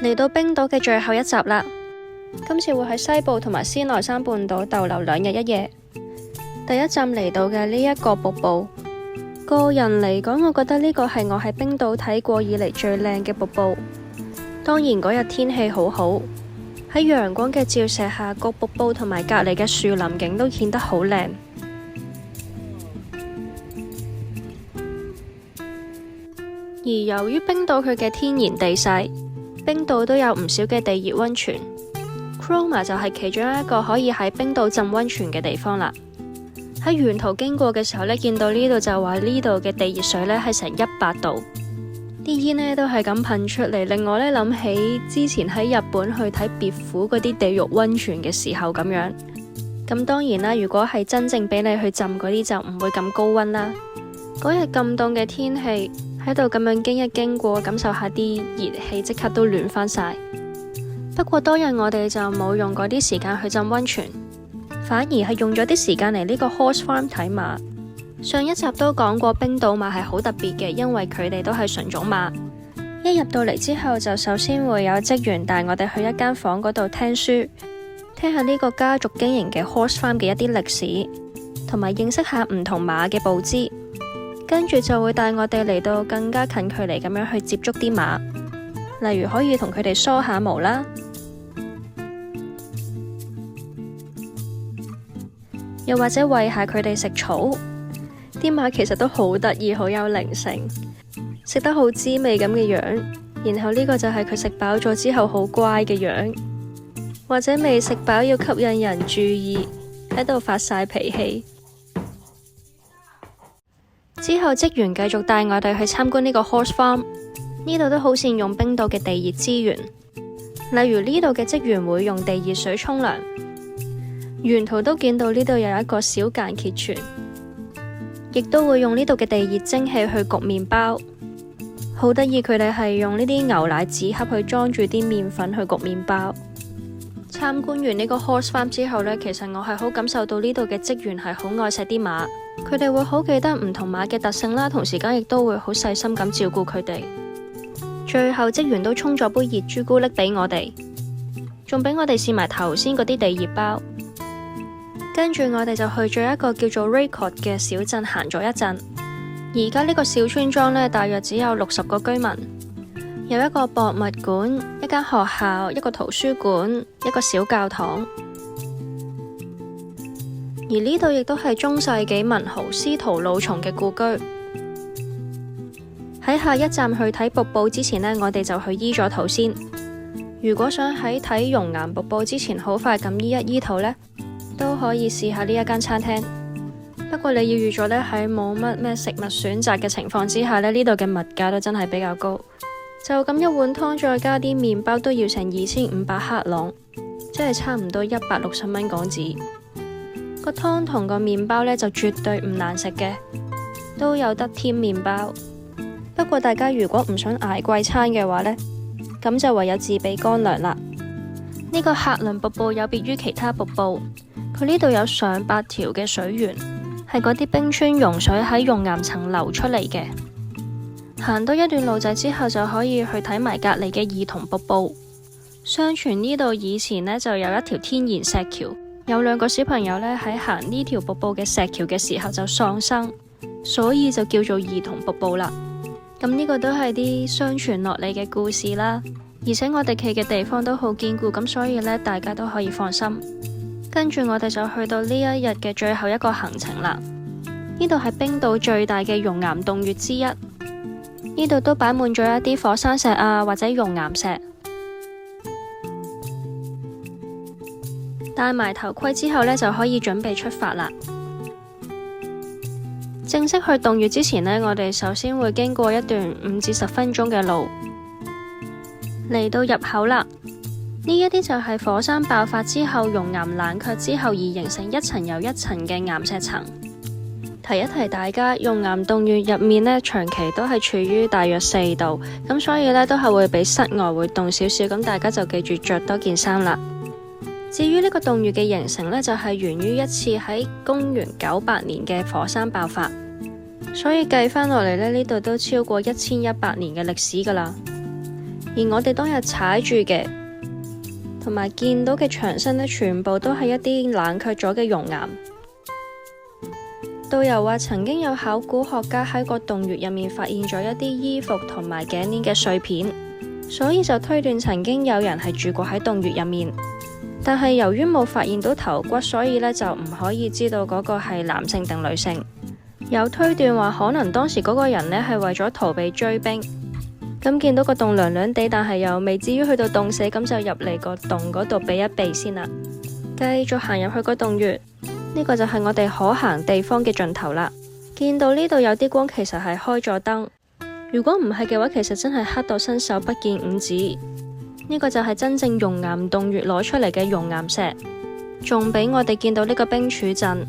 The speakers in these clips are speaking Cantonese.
嚟到冰島嘅最後一集啦，今次會喺西部同埋斯內山半島逗留2日1夜。第一站嚟到嘅呢一個瀑布，個人嚟講，我覺得呢個係我喺冰島睇過以嚟最靚嘅瀑布。當然嗰日天氣好好，喺陽光嘅照射下，個瀑布同埋隔籬嘅樹林景都顯得好靚。而由於冰島佢嘅天然地勢，冰島都有唔少嘅地熱溫泉， Cromer 就係其中一個可以喺冰島浸溫泉嘅地方啦。喺沿途經過嘅時候呢，見到呢度就話呢度嘅地熱水呢係成100度，啲煙呢都係咁噴出嚟，令我呢諗起之前喺日本去睇別府嗰啲地獄溫泉嘅時候咁樣。咁當然啦，如果係真正俾你去浸嗰啲就唔會咁高溫啦。嗰日咁凍嘅天氣，喺度咁樣經過，感受下啲熱氣，即刻都暖返晒。不過當日我哋就冇用嗰啲時間去浸溫泉，反而係用咗啲時間嚟呢個 horse farm 睇馬。上一集都講過，冰島馬係好特別嘅，因為佢哋都係純種馬。一入到嚟之後，就首先會有職員帶我哋去一間房嗰度聽書，聽下呢個家族經營嘅 horse farm 嘅一啲歷史，同埋認識下唔同馬嘅步姿。跟住就會帶我哋嚟到更加近距離咁樣去接觸啲馬，例如可以同佢哋梳下毛啦，又或者餵下佢哋食草。啲馬其實都好得意，好有靈性，食得好滋味咁嘅樣。然後呢個就係佢食飽咗之後好乖嘅樣，或者未食飽要吸引人注意，喺度發晒脾氣。之後職員繼續帶我哋去參觀呢個 horse farm， 呢度都好善用冰島嘅地熱資源，例如呢度嘅職員會用地熱水沖涼，沿途都見到呢度有一個小間歇泉，亦都會用呢度嘅地熱蒸汽去焗麵包，好得意。佢哋係用呢啲牛奶紙盒去裝住啲麵粉去焗麵包。參觀完呢個 horse farm 之後呢，其實我係好感受到呢度嘅職員係好愛錫啲馬，佢哋會好記得唔同馬嘅特性啦，同時間亦都會好細心咁照顧佢哋。最後職員都沖咗杯熱朱古力俾我哋，仲俾我哋試埋頭先嗰啲地熱包。跟住我哋就去咗一個叫做 Reykjavik 嘅小鎮行咗一陣。而家呢個小村莊呢，大約只有60個居民，有一個博物館、一間學校、一個圖書館、一個小教堂。而呢度亦都係中世紀文豪司徒魯松嘅故居。喺下一站去睇瀑布之前呢，我哋就去醫咗肚先。如果想喺睇熔岩瀑布之前好快咁醫肚呢，都可以試下呢一間餐廳。不過你要預咗呢，喺冇乜咩食物選擇嘅情況之下呢，呢度嘅物價都真係比較高。就咁一碗湯再加啲麵包都要成2500克朗，即係差唔多160蚊港紙。個湯同個麵包呢就絕對唔難食嘅，都有得添麵包。不過大家如果唔想捱貴餐嘅話呢，咁就唯有自備乾糧啦。呢個喀倫瀑布有別於其他瀑布，佢呢度有上百條嘅水源，係嗰啲冰川融水喺熔岩層流出嚟嘅。行多一段路仔之後就可以去睇埋隔籬嘅兒童瀑布。相傳呢度以前呢就有一條天然石橋，有2個小朋友呢喺行呢條瀑布嘅石橋嘅時候就喪生，所以就叫做兒童瀑布啦。咁呢個都係啲相傳落嚟嘅故事啦，而且我哋企嘅地方都好堅固，咁所以呢大家都可以放心。跟住我哋就去到呢一日嘅最後一個行程啦。呢度係冰島最大嘅熔岩洞穴之一，呢度都擺滿咗一啲火山石啊或者熔岩石。戴埋頭盔之後呢，就可以準備出發啦。正式去洞穴之前呢，我哋首先會經過一段5至10分鐘嘅路，嚟到入口啦。呢一啲就係火山爆發之後熔岩冷卻之後而形成一層又一層嘅岩石層。提一提大家，熔岩洞穴入面呢，長期都係處於大約4度，咁所以呢，都係會比室外會凍少少，咁大家就記住着多件衫啦。至於呢個洞穴嘅形成呢，就係源於一次喺公元98年嘅火山爆發，所以計返落嚟呢，呢度都超過1100年嘅歷史噶啦。而我哋當日踩住嘅同埋見到嘅牆身呢，全部都係一啲冷卻咗嘅熔岩。導遊話曾經有考古學家喺個洞穴入面發現咗一啲衣服同埋頸鏈嘅碎片，所以就推斷曾經有人係住過喺洞穴入面。但係由於冇發現到頭骨，所以呢就唔可以知道嗰個係男性定女性。有推斷話可能當時嗰個人呢係為咗逃避追兵，咁見到個洞涼涼地，但係又未至於去到凍死，咁就入嚟個洞嗰度避一避先啦。繼續行入去個洞穴，呢個就係我哋可行地方嘅盡頭啦。見到呢度有啲光，其實係開咗燈。如果唔係嘅話，其實真係黑到伸手不見五指。呢個就係真正熔岩洞穴攞出嚟嘅熔岩石，仲俾我哋見到呢個冰柱陣，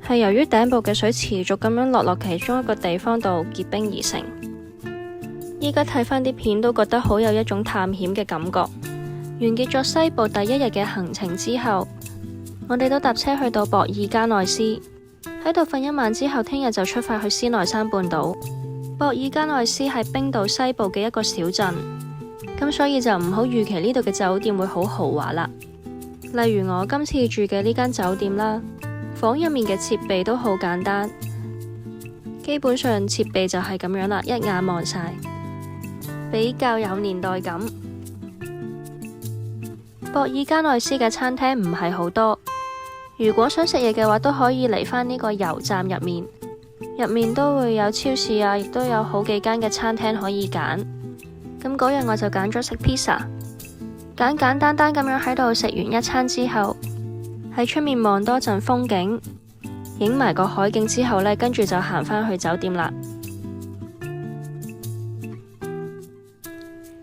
係由於頂部嘅水持續咁樣落其中一個地方度結冰而成。依家睇返啲片都覺得好有一種探險嘅感覺。完結咗西部第一日嘅行程之後，我哋都搭車去到博爾加內斯，喺度瞓一晚之後，聽日就出發去斯內山半島。博爾加內斯係冰島西部嘅一個小鎮，咁所以就唔好預期呢度嘅酒店會好豪華啦。例如我今次住嘅呢間酒店啦，房入面嘅設備都好簡單，基本上設備就係咁樣啦，一眼望晒，比較有年代感。博爾加內斯嘅餐廳唔係好多，如果想食嘢嘅話，都可以嚟返呢個油站入面，入面都會有超市啊，亦都有好幾間嘅餐廳可以揀。咁嗰日我就揀咗食 pizza， 簡簡單單咁樣喺度食完一餐之後，喺出面望多陣風景，影埋個海景之後呢，跟住就行返去酒店啦。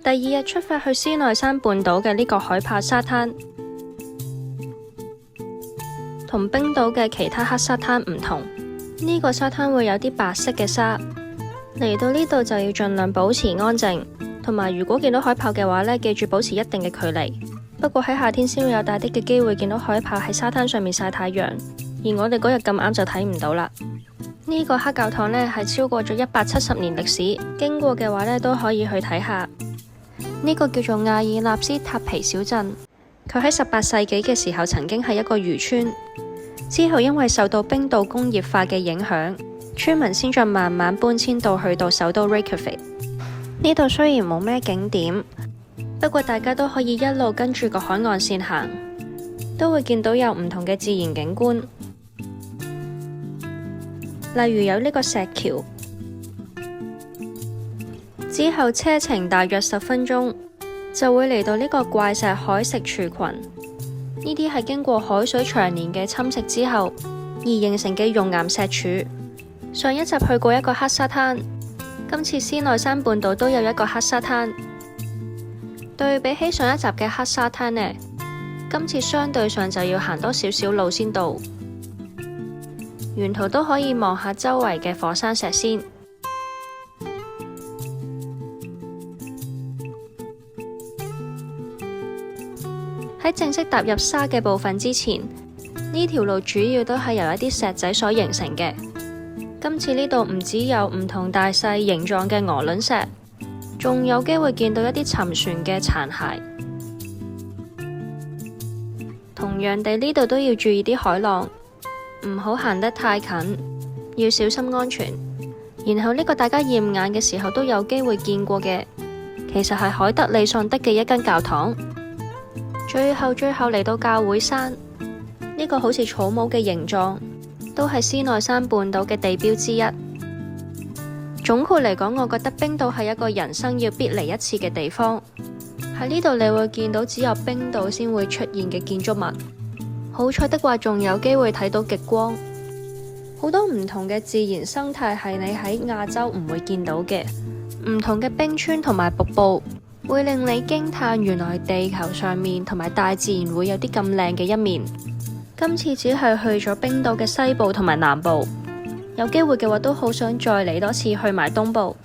第二日出發去斯內山半島嘅呢個海柏沙灘，同冰島嘅其他黑沙灘唔同，呢個沙灘會有啲白色嘅沙。嚟到呢度就要盡量保持安靜，同埋如果見到海豹嘅話呢，記住保持一定嘅距離。不過喺夏天先會有大啲嘅機會見到海豹喺沙灘上面曬太陽，而我哋嗰日咁啱就睇唔到啦。呢個黑教堂呢係超過咗170年歷史，經過嘅話呢都可以去睇下。呢個叫做亞爾納斯塔皮小鎮，佢喺18世紀嘅時候曾經係一個漁村，之後因為受到冰島工業化嘅影響，村民先再慢慢搬遷到去到首都 Reykjavik。呢度雖然冇咩景點，不過大家都可以一路跟住個海岸線行，都會見到有唔同嘅自然景觀，例如有呢個石橋。之後車程大約10分鐘就會嚟到呢個怪石海蝕柱群，呢啲係經過海水長年嘅侵蝕之後而形成嘅熔岩石柱。上一集去過一個黑沙灘，今次斯內山半島都有一個黑沙灘。對比起上一集嘅黑沙灘呢，今次相對上就要行多少少路先到，沿途都可以望下周圍嘅火山石先。喺正式踏入沙嘅部分之前，呢條路主要都係由一啲石仔所形成嘅。今次呢度唔只有唔同大細形狀嘅鵝卵石，仲有機會見到一啲沉船嘅殘骸。同樣地，呢度都要注意啲海浪，唔好行得太近，要小心安全。然後呢個大家驗眼嘅時候都有機會見過嘅，其實係海德里喪德嘅一間教堂。最後嚟到教會山，呢個好似草帽嘅形狀，都係斯內山半島嘅地標之一。總括嚟講，我覺得冰島係一個人生要必嚟一次嘅地方。喺呢度你會見到只有冰島先會出現嘅建築物，好彩的話仲有機會睇到極光，好多唔同嘅自然生態係你喺亞洲唔會見到嘅，唔同嘅冰川同埋瀑布，會令你驚嘆原來地球上面同埋大自然會有啲咁靚嘅一面。今次只係去咗冰島嘅西部同埋南部，有機會嘅話都好想再嚟多次去埋東部。